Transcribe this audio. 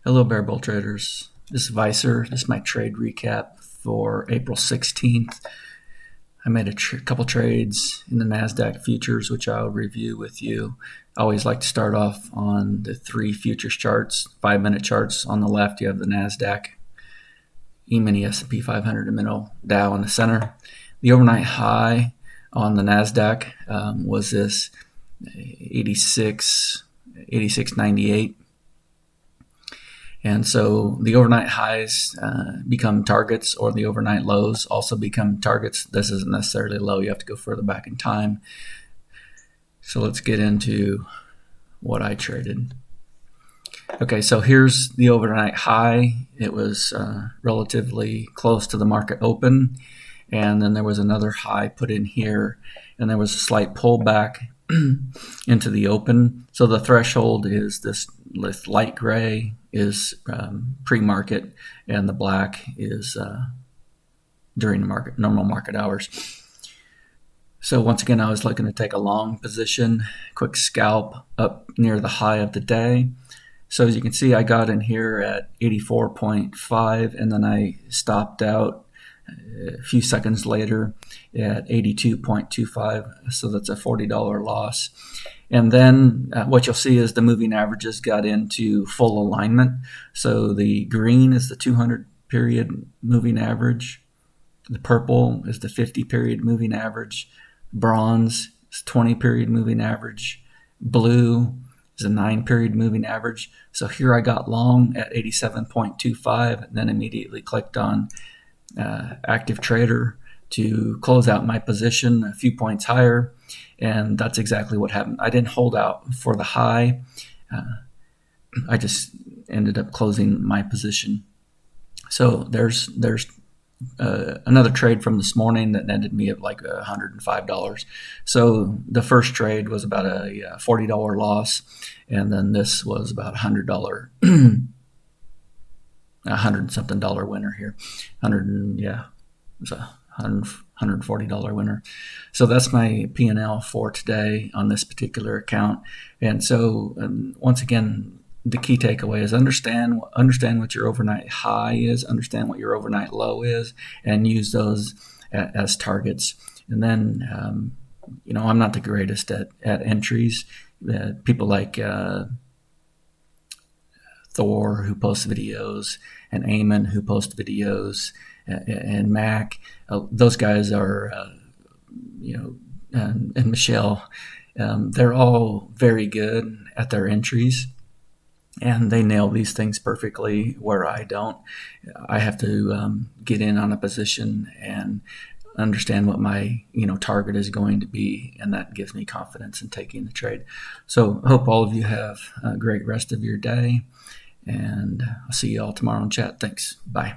Hello, Bear Bull Traders. This is Vicer. This is my trade recap for April 16th. I made a couple trades in the NASDAQ futures, which I'll review with you. I always like to start off on the three futures charts, 5-minute charts. On the left, you have the NASDAQ, E-mini S&P 500 in the middle, Dow in the center. The overnight high on the NASDAQ was this 86.98. And so the overnight highs become targets, or the overnight lows also become targets. This isn't necessarily low. You have to go further back in time. So let's get into what I traded. Okay, so here's the overnight high. It was relatively close to the market open. And then there was another high put in here. And there was a slight pullback into the open. So the threshold is this light gray is pre-market, and the black is during the market, normal market hours. So once again, I was looking to take a long position, quick scalp up near the high of the day. So as you can see, I got in here at 84.5, and then I stopped out a few seconds later at 82.25. So that's a $40 loss. And then what you'll see is the moving averages got into full alignment. So the green is the 200 period moving average. The purple is the 50 period moving average. Bronze is 20 period moving average. Blue is a 9 period moving average. So here I got long at 87.25, and then immediately clicked on active trader to close out my position a few points higher. And that's exactly what happened. I didn't hold out for the high. I just ended up closing my position. So there's another trade from this morning that netted me at like $105. So the first trade was about a $40 loss, and then this was about $100, $100-something winner here. It was a $140 winner. So that's my P&L for today on this particular account. And so once again, the key takeaway is understand what your overnight high is, understand what your overnight low is, and use those as targets. And then, I'm not the greatest at entries. People like Thor, who posts videos, and Eamon, who posts videos, and Mac, those guys are, and Michelle, they're all very good at their entries, and they nail these things perfectly where I don't. I have to get in on a position and understand what my target is going to be, and that gives me confidence in taking the trade. So I hope all of you have a great rest of your day, and I'll see you all tomorrow in chat. Thanks. Bye.